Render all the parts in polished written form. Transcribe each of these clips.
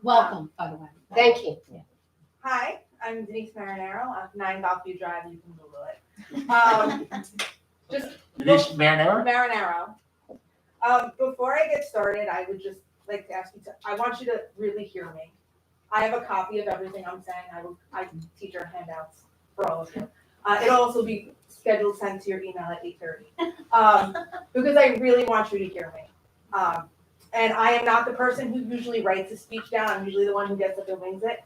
Welcome, by the way. Thank you. Hi, I'm Denise Marinero of 9 Golfview Drive. You can Google it. Just Denise Marinero? Marinero. Before I get started, I would just like to ask you I want you to really hear me. I have a copy of everything I'm saying. I teach our handouts for all of you. It'll also be scheduled sent to your email at 8:30. Because I really want you to hear me. And I am not the person who usually writes a speech down. I'm usually the one who gets up and wings it.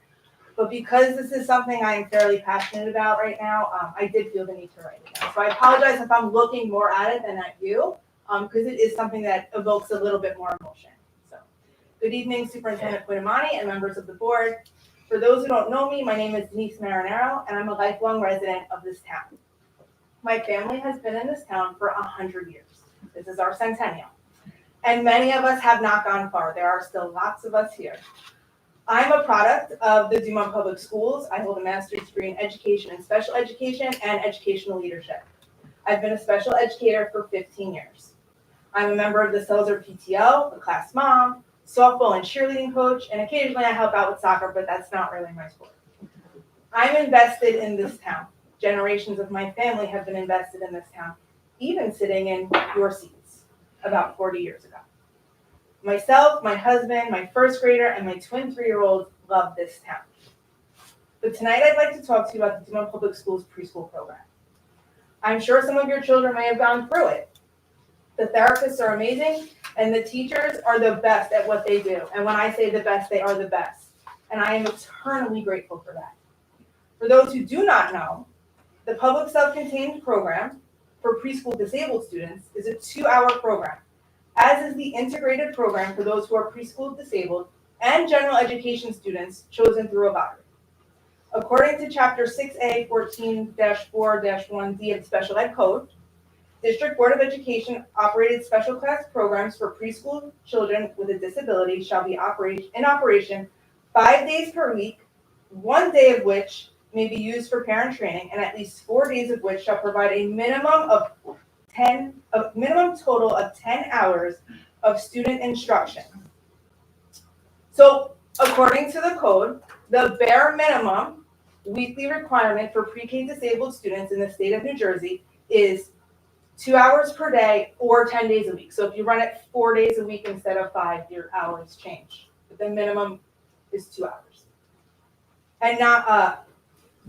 But because this is something I am fairly passionate about right now, I did feel the need to write it down. So I apologize if I'm looking more at it than at you, because it is something that evokes a little bit more emotion. So, good evening, Superintendent Quinamani and members of the board. For those who don't know me, my name is Denise Marinero, and I'm a lifelong resident of this town. My family has been in this town for 100 years. This is our centennial. And many of us have not gone far. There are still lots of us here. I'm a product of the Dumont Public Schools. I hold a master's degree in education and special education and educational leadership. I've been a special educator for 15 years. I'm a member of the Selzer PTO, the class mom, softball and cheerleading coach, and occasionally I help out with soccer, but that's not really my sport. I'm invested in this town. Generations of my family have been invested in this town, even sitting in your seats about 40 years ago. Myself, my husband, my first grader, and my twin 3-year-old love this town. But tonight I'd like to talk to you about the Dumont Public Schools preschool program. I'm sure some of your children may have gone through it. The therapists are amazing, and the teachers are the best at what they do. And when I say the best, they are the best. And I am eternally grateful for that. For those who do not know, the public self-contained program for preschool disabled students is a 2-hour program, as is the integrated program for those who are preschool disabled and general education students chosen through a lottery. According to Chapter 6A 14-4-1D of the Special Ed Code, District Board of Education operated special class programs for preschool children with a disability shall be in operation 5 days per week, 1 day of which may be used for parent training, and at least 4 days of which shall provide a minimum total of 10 hours of student instruction. So, according to the code, the bare minimum weekly requirement for pre-K disabled students in the state of New Jersey is 2 hours per day or 10 days a week. So if you run it 4 days a week instead of 5, your hours change. But the minimum is 2 hours. And now,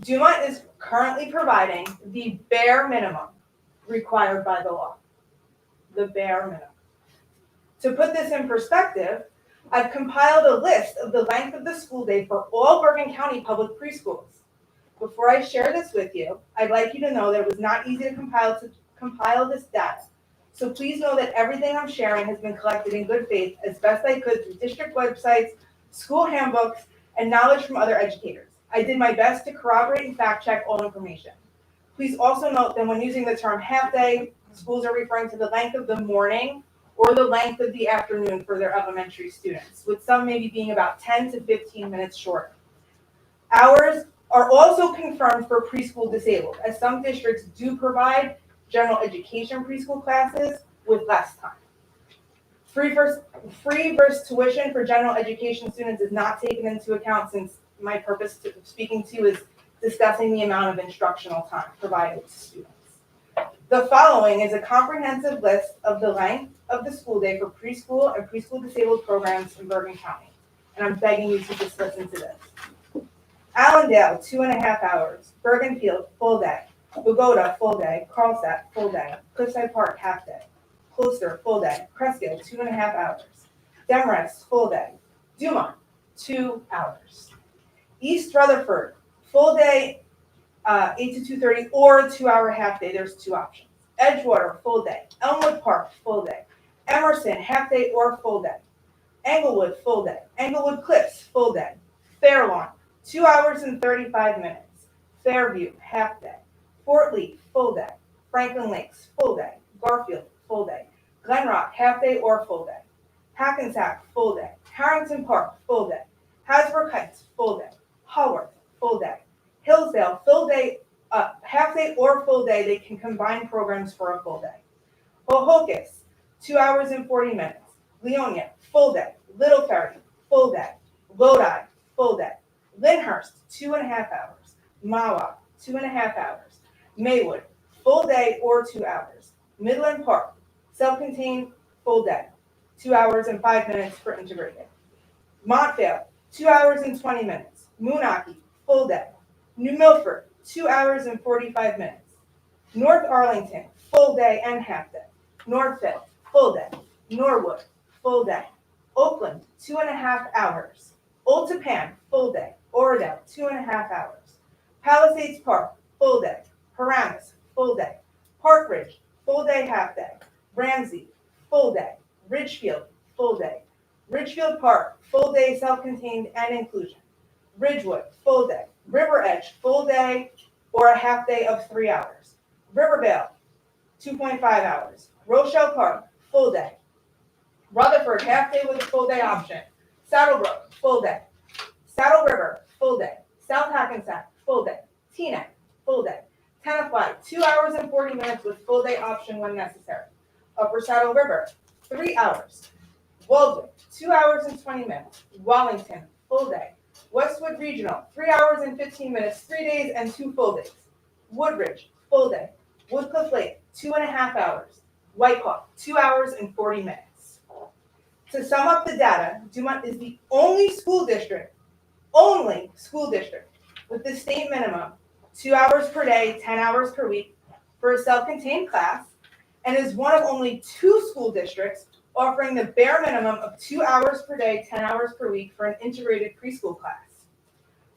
Dumont is currently providing the bare minimum required by the law. The bare minimum. To put this in perspective, I've compiled a list of the length of the school day for all Bergen County public preschools. Before I share this with you, I'd like you to know that it was not easy to compile this data. So please know that everything I'm sharing has been collected in good faith as best I could through district websites, school handbooks, and knowledge from other educators. I did my best to corroborate and fact check all information. Please also note that when using the term half day, schools are referring to the length of the morning or the length of the afternoon for their elementary students, with some maybe being about 10 to 15 minutes shorter. Hours are also confirmed for preschool disabled, as some districts do provide general education preschool classes with less time. Free versus tuition for general education students is not taken into account, since my purpose of speaking to you is discussing the amount of instructional time provided to students. The following is a comprehensive list of the length of the school day for preschool and preschool disabled programs in Bergen County. And I'm begging you to just listen to this. Allendale, 2.5 hours. Bergenfield, full day. Bogota, full day. Carlstadt, full day. Cliffside Park, half day. Closter, full day. Cresskill, 2.5 hours. Demorest, full day. Dumont, 2 hours. East Rutherford, full day, 8 to 2:30, or a 2-hour half day. There's 2 options. Edgewater, full day. Elmwood Park, full day. Emerson, half day or full day. Englewood, full day. Englewood Cliffs, full day. Fairlawn, 2 hours and 35 minutes. Fairview, half day. Fort Lee, full day. Franklin Lakes, full day. Garfield, full day. Glenrock, half day or full day. Hackensack, full day. Harrington Park, full day. Hasbrook Heights, full day. Haworth, full day. Hillsdale, full day, half day or full day. They can combine programs for a full day. Hohokus, 2 hours and 40 minutes. Leonia, full day. Little Ferry, full day. Lodi, full day. Lyndhurst, 2.5 hours. Mawa, 2.5 hours. Maywood, full day or 2 hours. Midland Park, self-contained, full day, 2 hours and 5 minutes for integrated. Montvale, 2 hours and 20 minutes. Moonachie, full day. New Milford, 2 hours and 45 minutes. North Arlington, full day and half day. Northville, full day. Norwood, full day. Oakland, 2.5 hours. Old Tappan, full day. Oradell, 2.5 hours. Palisades Park, full day. Paramus, full day. Park Ridge, full day, half day. Ramsey, full day. Ridgefield, full day. Ridgefield Park, full day, self-contained and inclusion. Ridgewood, full day. River Edge, full day or a half day of 3 hours. Rivervale, 2.5 hours. Rochelle Park, full day. Rutherford, half day with a full day option. Saddlebrook, full day. Saddle River, full day. South Hackensack, full day. Teaneck, full day. Tenafly, 2 hours and 40 minutes with full day option when necessary. Upper Saddle River, 3 hours. Waldwick, 2 hours and 20 minutes. Wallington, full day. Westwood Regional, 3 hours and 15 minutes, 3 days and 2 full days. Woodridge, full day. Woodcliff Lake, 2.5 hours. Whitehawk, 2 hours and 40 minutes. To sum up the data, Dumont is the only school district with the state minimum, 2 hours per day, 10 hours per week for a self-contained class, and is one of only 2 school districts offering the bare minimum of 2 hours per day, 10 hours per week for an integrated preschool class.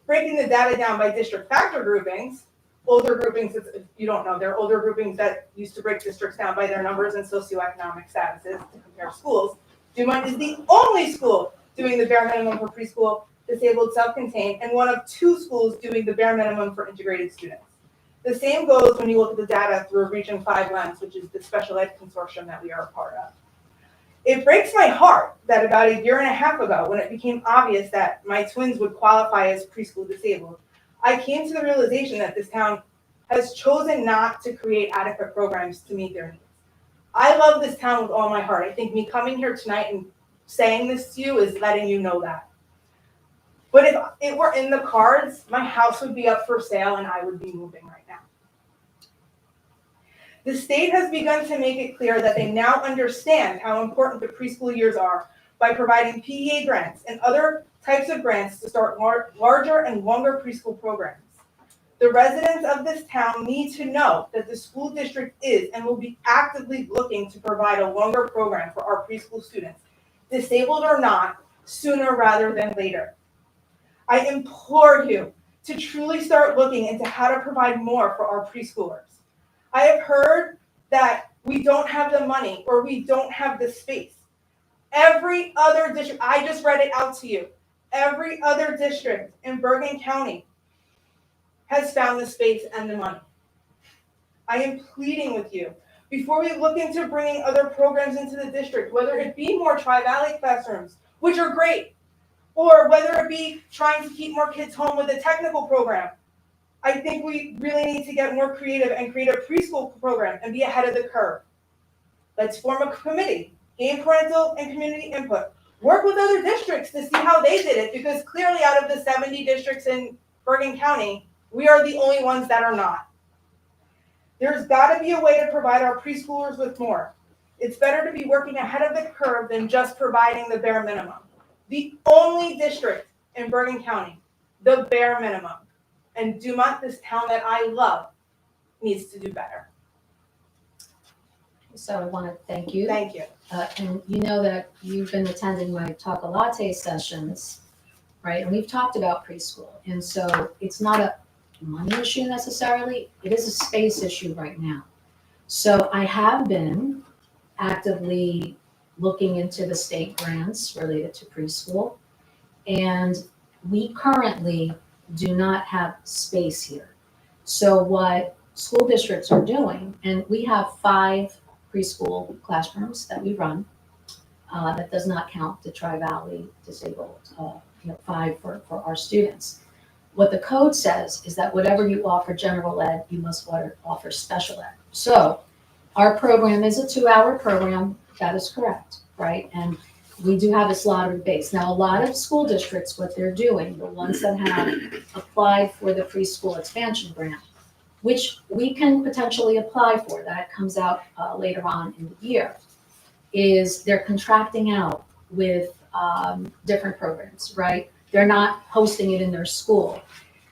Breaking the data down by district factor groupings, older groupings, if you don't know, they're older groupings that used to break districts down by their numbers and socioeconomic statuses to compare schools. Dumont is the only school doing the bare minimum for preschool, disabled, self-contained, and one of 2 schools doing the bare minimum for integrated students. The same goes when you look at the data through Region 5 lens, which is the special ed consortium that we are a part of. It breaks my heart that about 1.5 years ago, when it became obvious that my twins would qualify as preschool disabled, I came to the realization that this town has chosen not to create adequate programs to meet their needs. I love this town with all my heart. I think me coming here tonight and saying this to you is letting you know that. But if it were in the cards, my house would be up for sale and I would be moving right now. The state has begun to make it clear that they now understand how important the preschool years are by providing PEA grants and other types of grants to start larger and longer preschool programs. The residents of this town need to know that the school district is and will be actively looking to provide a longer program for our preschool students, disabled or not, sooner rather than later. I implore you to truly start looking into how to provide more for our preschoolers. I have heard that we don't have the money or we don't have the space. Every other district, I just read it out to you, every other district in Bergen County has found the space and the money. I am pleading with you, before we look into bringing other programs into the district, whether it be more Tri-Valley classrooms, which are great, or whether it be trying to keep more kids home with a technical program, I think we really need to get more creative and create a preschool program and be ahead of the curve. Let's form a committee, gain parental and community input, work with other districts to see how they did it, because clearly out of the 70 districts in Bergen County, we are the only ones that are not. There's got to be a way to provide our preschoolers with more. It's better to be working ahead of the curve than just providing the bare minimum. The only district in Bergen County, the bare minimum. And Dumont, this town that I love, needs to do better. So I want to thank you. Thank you. And you know that you've been attending my Talk a Latte sessions, right? And we've talked about preschool. And so it's not a money issue necessarily. It is a space issue right now. So I have been actively looking into the state grants related to preschool. And we currently do not have space here. So what school districts are doing, and we have 5 preschool classrooms that we run. That does not count the Tri-Valley disabled, 5 for our students. What the code says is that whatever you offer general ed, you must offer special ed. So our program is a 2-hour program. That is correct, right? And we do have this lottery base. Now, a lot of school districts, what they're doing, the ones that have applied for the preschool expansion grant, which we can potentially apply for, that comes out later on in the year, is they're contracting out with different programs, right? They're not hosting it in their school.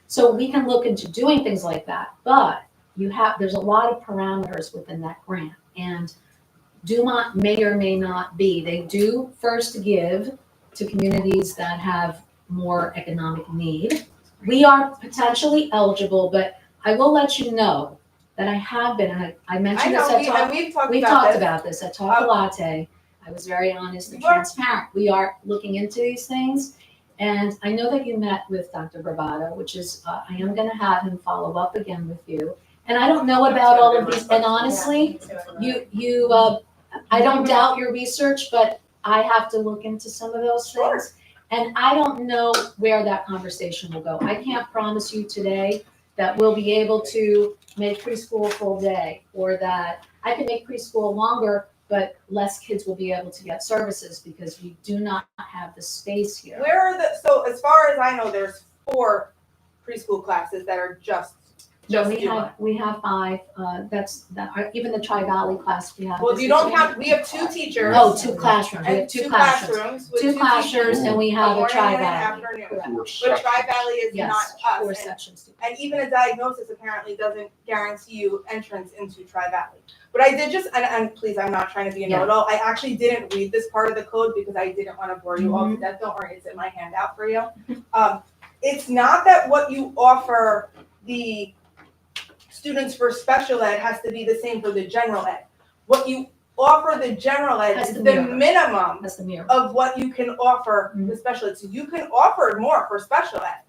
So we can look into doing things like that, but there's a lot of parameters within that grant. And Dumont may or may not be. They do first give to communities that have more economic need. We are potentially eligible, but I will let you know that I have been, and I I mentioned know, this at we've we talked talked about about this at Talk Latte. I was very honest and You are. transparent. We are looking into these things. And I know that you met with Dr. Bravado, which is, I am gonna have him follow up again with you. And I don't know about all of these, and honestly, I don't doubt your research, but I have to look into some of those Sure. things. And I don't know where that conversation will go. I can't promise you today that we'll be able to make preschool a full day, or that I can make preschool longer, but less kids will be able to get services because we do not have the space here. Where are so as far as I know, there's 4 preschool classes that are just No, Dumont. we have 5, even the Tri-Valley class we have. Well, you don't count, we have 2 teachers. Oh, 2 classrooms, we have And 2 2 classrooms. classrooms with 2 2 classrooms, teachers, and we have a morning and an Tri-Valley. afternoon. Correct. But Tri-Valley is not Yes, us. 4 and- sections. And even a diagnosis apparently doesn't guarantee you entrance into Tri-Valley. But I did just, and please, I'm not trying to be a know-it-all, I actually didn't read this part of the code because I didn't want to bore you all to death. Don't worry, it's in my handout for you. It's not that what you offer the students for special ed has to be the same for the general ed. What you offer the general ed Has is to the mirror. minimum That's the mirror. of what you can offer the special ed. So you can offer more for special ed.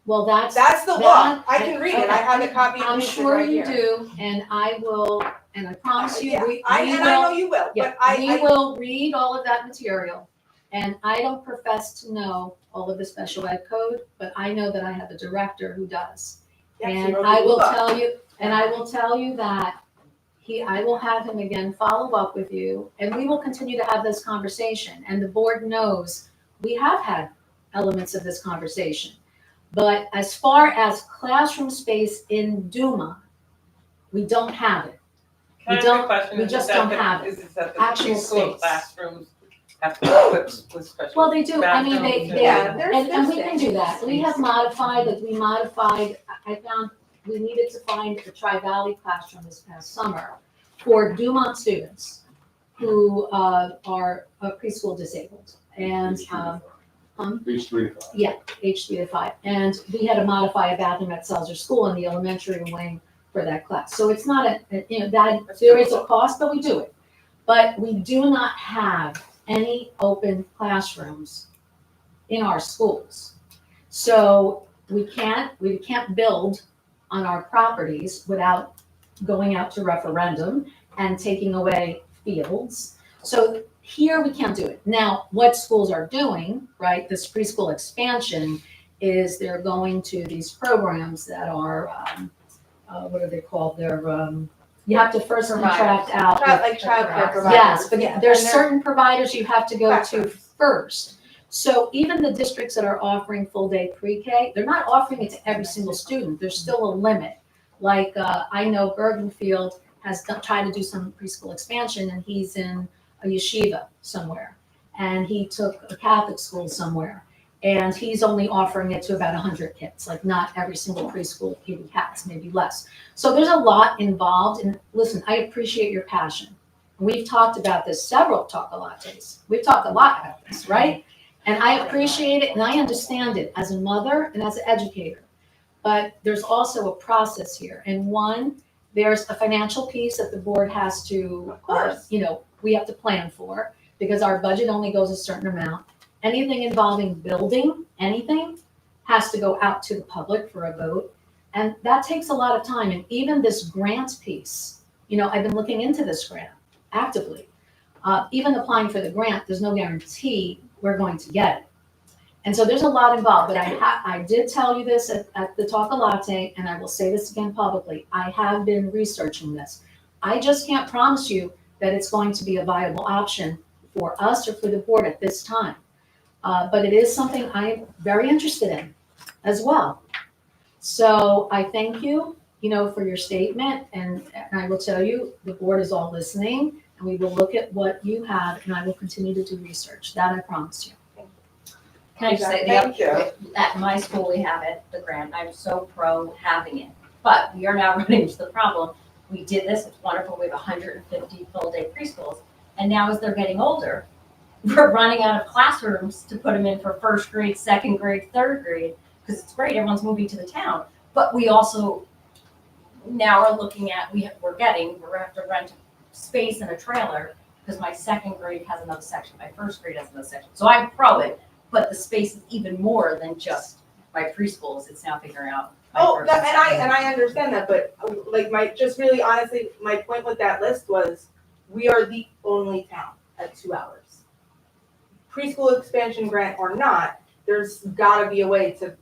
Well, that's That's the law. I can read it. I have a copy of I'm it sure right you here. do, and I will, and I promise you, Yeah, we I know will, you will, yeah, but we will read all of that material. And I don't profess to know all of the special ed code, but I know that I have a director who does. Yes, you And wrote the I will book. tell you that I will have him again follow up with you, and we will continue to have this conversation. And the board knows we have had elements of this conversation. But as far as classroom space in Dumont, we don't have it. Can I We ask don't- a question? we Is just that don't the- have it. Is that the Actual preschool space. classrooms have to be equipped with special? Well, they do. I mean, bathrooms and- Yeah, there's And we can things. do that. We have modified, I found we needed to find a Tri-Valley classroom this past summer for Dumont students who are preschool disabled. And, Age 3 to 5. yeah, age 3 to 5. And we had to modify a bathroom at Selzer School in the elementary wing for that class. So it's not that there is a cost, but we do it. But we do not have any open classrooms in our schools. So we can't build on our properties without going out to referendum and taking away fields. So here we can't do it. Now, what schools are doing, right, this preschool expansion is they're going to these programs that are, what are they called? They're, you have to first contract out. Like childcare providers. Yes, but Yeah, there's and they're- certain providers you have to go to Classrooms. first. So even the districts that are offering full day pre-K, they're not offering it to every single student. There's still a limit. Like, I know Bergenfield has tried to do some preschool expansion, and he's in a yeshiva somewhere. And he took a Catholic school somewhere. And he's only offering it to about 100 kids, like not every single preschool he has, maybe less. So there's a lot involved. And listen, I appreciate your passion. We've talked about this several Talk-A-Lattes. We've talked a lot about this, right? And I appreciate it and I understand it as a mother and as an educator. But there's also a process here. And one, there's a financial piece that the board has to, Of course. we have to plan for, because our budget only goes a certain amount. Anything involving building, anything, has to go out to the public for a vote. And that takes a lot of time. And even this grant piece, I've been looking into this grant actively. Even applying for the grant, there's no guarantee we're going to get it. And so there's a lot involved, but I did tell you this at the Talk-A-Latte, and I will say this again publicly. I have been researching this. I just can't promise you that it's going to be a viable option for us or for the board at this time. But it is something I'm very interested in as well. So I thank you, for your statement, and I will tell you, the board is all listening, and we will look at what you have, and I will continue to do research. That I promise you. Can I just say, Thank you. at my school, we have it, the grant, I'm so pro having it. But we are now running into the problem, we did this, it's wonderful, we have 150 full-day preschools. And now as they're getting older, we're running out of classrooms to put them in for first grade, second grade, third grade, because it's great, everyone's moving to the town. But we also now are looking at, we're have to rent space in a trailer, because my second grade has another section, my first grade has another section. So I'm pro it, but the space is even more than just my preschools, it's now figuring out. my Oh, first and I understand that, but just really honestly, my point with that list was, we are the only town at 2 hours. Preschool expansion grant or not, there's gotta be a way to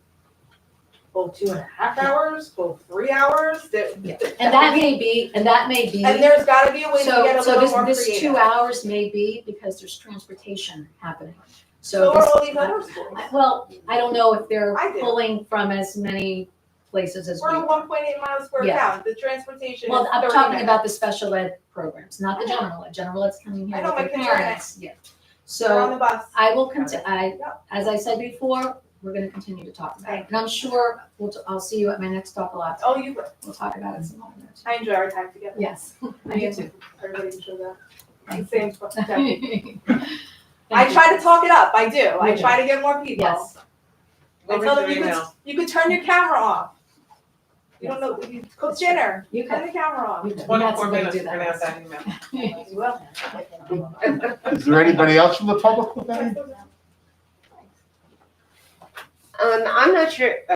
go 2.5 hours, go 3 hours. And that may be. And there's gotta be a way to get a So little more this creative. 2 hours may be because there's transportation happening. So So are this, all these other schools. well, I don't know if they're I do. pulling from as many places as we. We're a 1.8 mile square Yeah. town, the transportation is Well, I'm 30 talking minutes. about the special ed programs, not the I know. general ed. General ed's coming I here know, with my their kids are in it. parents. Yeah. They're on So the bus. I will Yep. as I said before, we're gonna continue to talk about it. And I'm sure I'll see you at my next talk a lot. Oh, you, We'll talk about it some more. I enjoy our time together. Yes. I do too. Everybody can show that. The same. Thank I you. try to talk it up, I do. I You do. try to get more people. Yes. I We'll tell read them your email. you could turn your camera off. You don't know, you cook dinner, You turn can. the camera off. You can. 24 That's minutes, the we're way gonna to have do that email. You will. Is there anybody else from the public with any? I'm not sure,